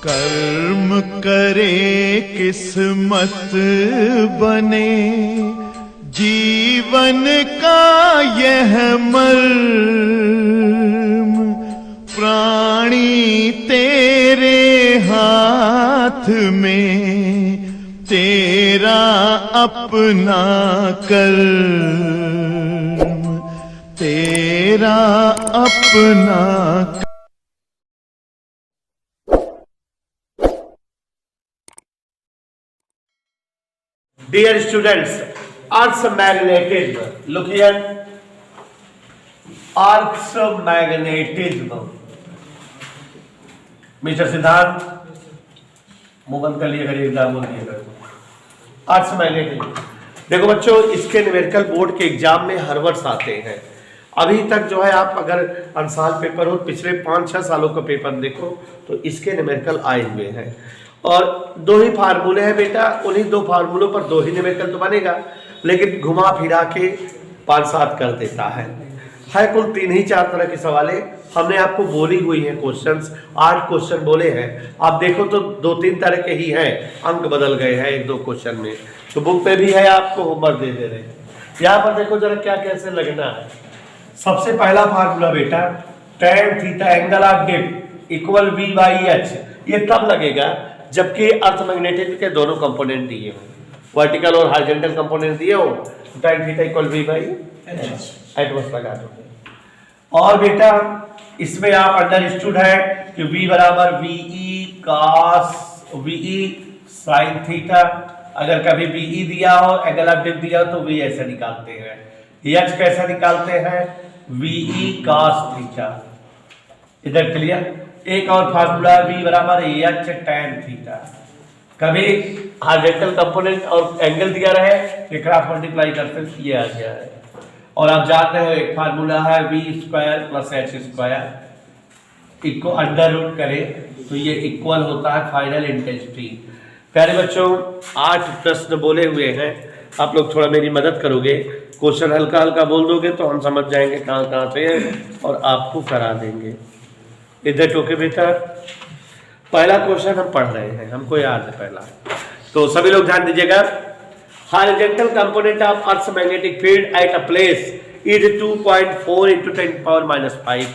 कर्म करे किस्मत बने, जीवन का यह मर्म, प्राणी तेरे हाथ में, तेरा अपना कर्म, तेरा अपना। Dear students, Earth's magnetism. Look here. Earth's magnetism. Mr. सिद्धांत मुंह बंद कर लिए, करिए एग्जाम बोल दिए। Earth's magnetism. देखो बच्चों, इसके न्यूमेरिकल बोर्ड के एग्जाम में हर वर्ष आते हैं। अभी तक जो है आप अगर अंसाल पेपर हो, पिछले 5-6 सालों का पेपर देखो तो इसके न्यूमेरिकल आए हुए हैं। और 2 ही फार्मूले हैं बेटा, उन्हीं 2 फार्मूलों पर 2 ही न्यूमेरिकल तो बनेगा, लेकिन घुमा फिरा के 5-7 कर देता है कुल 3 ही 4 तरह के सवाले हमने आपको बोली हुई है। क्वेश्चंस 8 क्वेश्चन बोले हैं, आप देखो तो 2-3 तरह के ही हैं, अंक बदल गए हैं 1-2 क्वेश्चन में, तो बुक पे भी है, आपको होमवर्क दे दे रहे हैं। यहाँ पर देखो जरा क्या कैसे लगना है। सबसे पहला फार्मूला बेटा, tan theta angle of dip equal v/h, ये तब लगेगा जबकि अर्थमैग्नेटिज्म के दोनों कंपोनेंट दिए हो, वर्टिकल और हॉरिजॉन्टल कंपोनेंट दिए हो, tan theta equal v/h Atmos लगा दो। और बेटा इसमें आप अंडरस्टूड है कि v बराबर ve cos ve sin theta, अगर कभी ve दिया हो, एंगल ऑफ डिप दिया हो तो v ऐसे निकालते हैं। h कैसा निकालते हैं? ve cos theta. इधर क्लियर। एक और फार्मूला v बराबर h tan थीटा, कभी हॉरिजॉन्टल कंपोनेंट और एंगल दिया रहे तो क्रॉस मल्टीप्लाई करते ये आ गया है। और आप जान रहे हो एक फार्मूला है v² + h² eco under root करे तो ये इक्वल होता है फाइनल इंटेंसिटी। प्यारे बच्चों 8 प्रश्न बोले हुए हैं, आप लोग थोड़ा मेरी मदद करोगे, क्वेश्चन हल्का हल्का बोल दोगे तो हम समझ जाएंगे कहाँ कहाँ से है और आपको करा देंगे। इधर टोके बेटा, पहला क्वेश्चन हम पढ़ रहे हैं, हमको याद है पहला, तो सभी लोग ध्यान दीजिएगा। Horizontal component of earth's magnetic field at a place is 2.4 × 10⁻⁵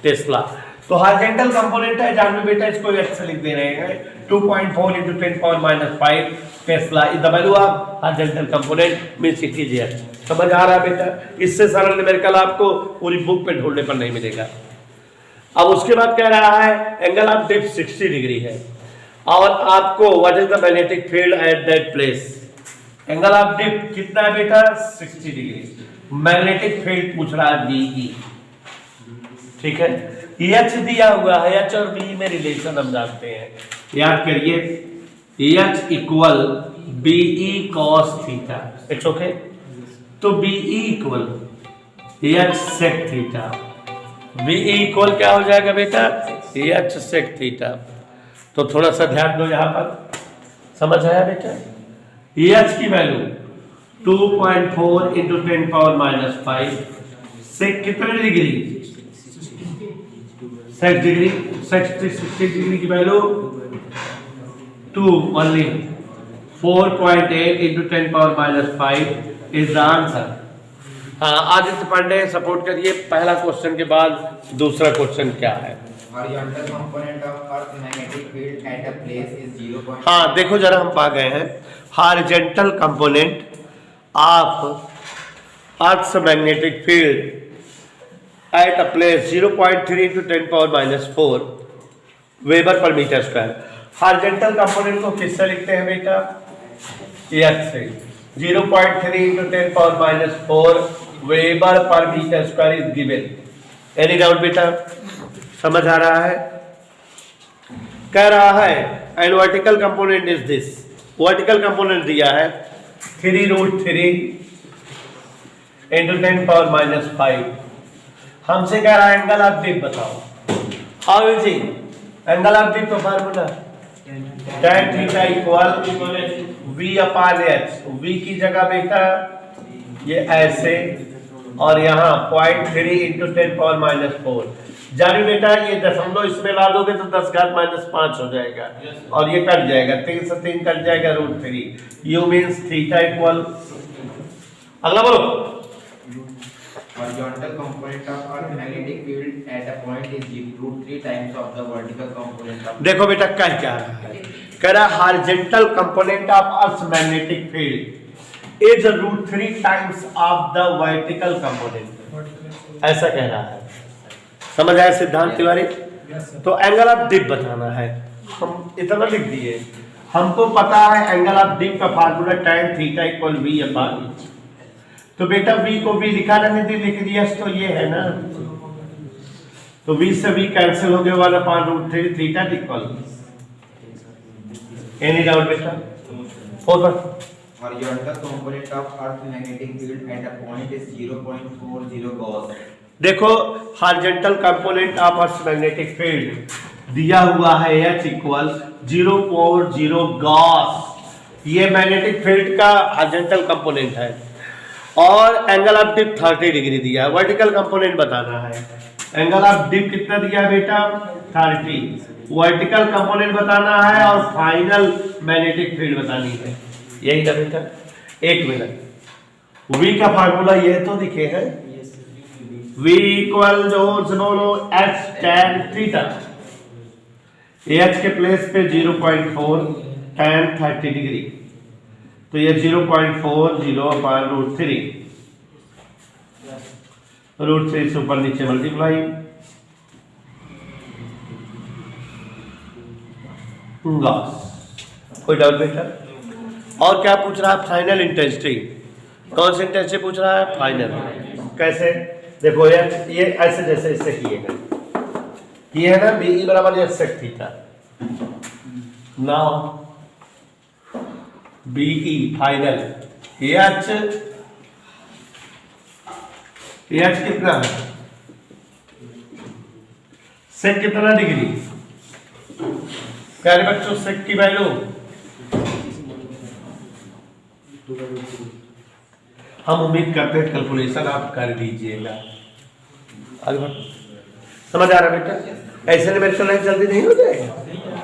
tesla. तो हॉरिजॉन्टल कंपोनेंट है, जान लो बेटा, इसको ऐसे लिख दे रहे हैं 2.4 × 10⁻⁵ Tesla is the value of horizontal component means it is h। समझ आ रहा है बेटा? इससे सरल न्यूमेरिकल आपको पूरी बुक पे ढूंढने पर नहीं मिलेगा। अब उसके बाद कह रहा है एंगल ऑफ डिप 60 डिग्री है और आपको what is the magnetic field at that place. Angle of dip कितना है बेटा? 60 डिग्री। मैग्नेटिक फील्ड पूछ रहा है BE, ठीक है। H दिया हुआ है, H और BE में रिलेशन हम जानते हैं, याद करिए H equal BE cos theta, it's okay. तो BE equal H sec theta, BE equal क्या हो जाएगा बेटा? H sec theta. तो थोड़ा सा ध्यान दो यहाँ पर, समझ आया बेटा? H की वैल्यू 2.4 × 10⁻⁵, sec कितने डिग्री? 60 डिग्री। 60 डिग्री की value 2 only 4.8 × 10⁻⁵ is the answer. हाँ, आदित्य पांडे सपोर्ट करिए, पहला क्वेश्चन के बाद दूसरा क्वेश्चन क्या है? Horizontal component of earth magnetic field at a place is 0. हाँ देखो जरा, हम पा गए हैं horizontal component of earth's magnetic field at a place 0.3 × 10⁻⁴ weber per metre square. Horizontal component को किससे लिखते हैं बेटा? h से। 0.3 × 10⁻⁴ weber per metre square is given. Any doubt बेटा? समझ आ रहा है? कह रहा है and vertical component is this. Vertical component दिया है 3√3 × 10⁻⁵। हमसे कह रहा है एंगल ऑफ डिप बताओ। How is it? Angle of dip का formula tan theta equal v/h। v की जगह बेटा ये ऐसे और यहाँ 0.3 × 10⁻⁴। जानी बेटा ये दशमलव इसमें ला दोगे तो 10 घात -5 हो जाएगा और ये कट जाएगा, 3 से 3 कट जाएगा √3। यू मीन्स थीटा इक्वल, अगला बोलो। Horizontal component of Earth magnetic field at a point is √3 times of the vertical component of. देखो बेटा कह क्या रहा है, कह रहा है horizontal component of earth magnetic field is √3 times of the vertical component, ऐसा कह रहा है। समझ आया सिद्धांत तिवारी? तो एंगल ऑफ डिप बताना है, हम इतना लिख दिए। हमको पता है एंगल ऑफ डिप का formula tan theta equal v/e। तो बेटा v को v लिखा रहने दी, लिख दिया तो ये है ना, तो v से v कैंसिल हो गया, 1/√3 थीटा इक्वल। एनी डाउट बेटा? और Horizontal component of Earth magnetic field at a point is 0.40 Gauss. देखो horizontal component of earth magnetic field दिया हुआ है h इक्वल 0.0 गॉस, ये मैग्नेटिक फील्ड का हॉरिजॉन्टल कंपोनेंट है, और एंगल ऑफ डिप 30 डिग्री दिया है। वर्टिकल कंपोनेंट बताना है, एंगल ऑफ डिप कितना दिया है बेटा 30, वर्टिकल कंपोनेंट बताना है और फाइनल मैग्नेटिक फील्ड बतानी है, यही ना बेटा। एक मिनट, v का फार्मूला ये तो लिखे हैं, v इक्वल जो बोलो h tan थीटा, h के प्लेस पे 0.4 tan 30 डिग्री, तो ये 0.40/√3, √3 से ऊपर नीचे मल्टीप्लाई गॉस। कोई डाउट बेटा? और क्या पूछ रहा है? फाइनल इंटेंसिटी, कौन सी इंटेंसिटी पूछ रहा है? फाइनल। कैसे? देखो ये ऐसे जैसे इससे किएगा, ये है ना BE बराबर ये sec theta, now BE final, H कितना है? सेक कितना डिग्री? प्यारे बच्चों सेक की वैल्यू हम उम्मीद करते हैं कैलकुलेशन आप कर दीजिएगा। समझ आ रहा है बेटा? ऐसे न्यूमेरिकल जल्दी नहीं हो जाएगा।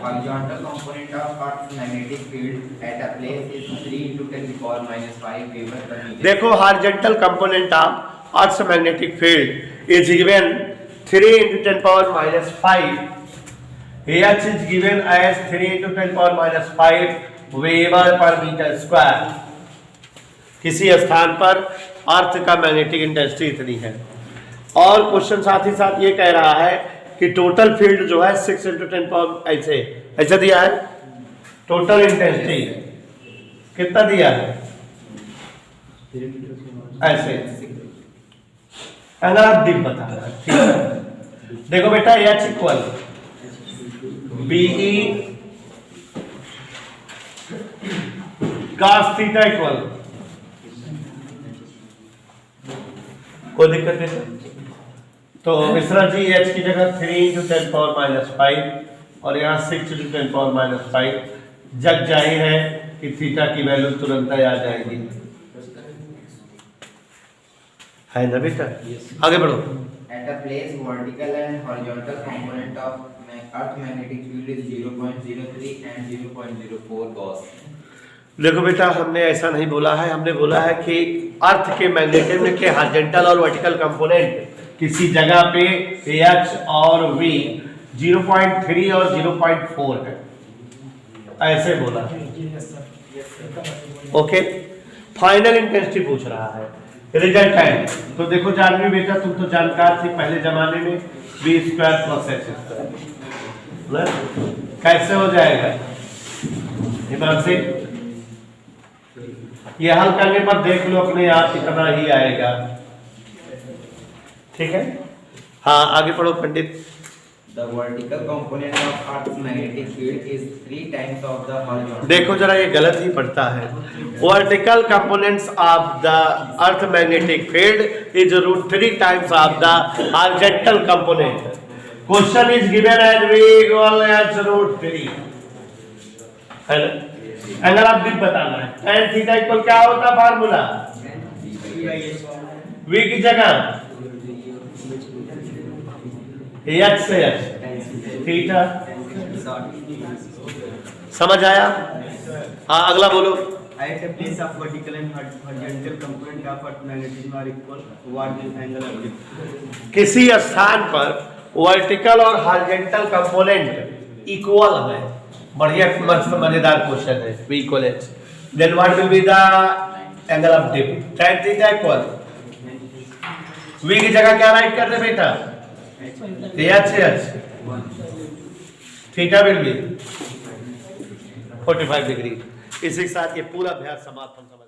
Horizontal component of Earth's magnetic field at a place is 3 × 10⁻⁵ Weber per meter. देखो horizontal component of earth magnetic field is given 3 × 10⁻⁵, H is given as 3 × 10⁻⁵ weber per metre square. किसी स्थान पर अर्थ का मैग्नेटिक इंटेंसिटी इतनी है, और question साथ ही साथ ये कह रहा है कि टोटल फील्ड जो है 6 × 10 ऐसे दिया है। टोटल इंटेंसिटी कितना दिया है? ऐसे अगर आप डिप बता रहा है, ठीक है। देखो बेटा H equal BE cos theta equal, कोई दिक्कत नहीं। तो मिश्रा जी H की जगह 3 × 10⁻⁵ और यहाँ 6 × 10⁻⁵, जग जाहिर है कि थीटा की वैल्यू तुरंत आ जाएगी, है ना बेटा? आगे बढ़ो। At a place vertical and horizontal component of Earth magnetic field is 0.03 and 0.04 Gauss. देखो बेटा हमने ऐसा नहीं बोला है, हमने बोला है कि अर्थ के मैग्नेटिज्म के हॉरिजॉन्टल और वर्टिकल कंपोनेंट किसी जगह पे H और V 0.3 और 0.4 है, ऐसे बोला। ओके, फाइनल इंटेंसिटी पूछ रहा है, रिजल्ट है। तो देखो जानवी बेटा तुम तो जानकार थी पहले जमाने में, v² + x², कैसे हो जाएगा? इधर से ये हल करने पर देख लो अपने आप कितना ही आएगा, ठीक है? हाँ आगे पढ़ो पंडित। The vertical component of Earth's magnetic field is 3 times of the horizontal. देखो जरा ये गलत ही पढ़ता है। Vertical components of the earth magnetic field is √3 times of the horizontal component. Question is given as v = h√3, है ना? Angle of dip बताना है। tan थीटा इक्वल क्या होता है फार्मूला? v की जगह एच से एच थीटा। समझ आया? हाँ अगला बोलो। At a place of vertical and horizontal component of earth magnetism are equal, what is angle of lift? किसी स्थान पर वर्टिकल और हॉरिजॉन्टल कंपोनेंट इक्वल है, बढ़िया मस्त मजेदार क्वेश्चन है, v equal h, then what will be the angle of dip? tan theta equal v की जगह क्या राइट कर रहे बेटा? h से h, theta will be 45 degree. इसी के साथ ये पूरा अभ्यास समाप्त हम समझ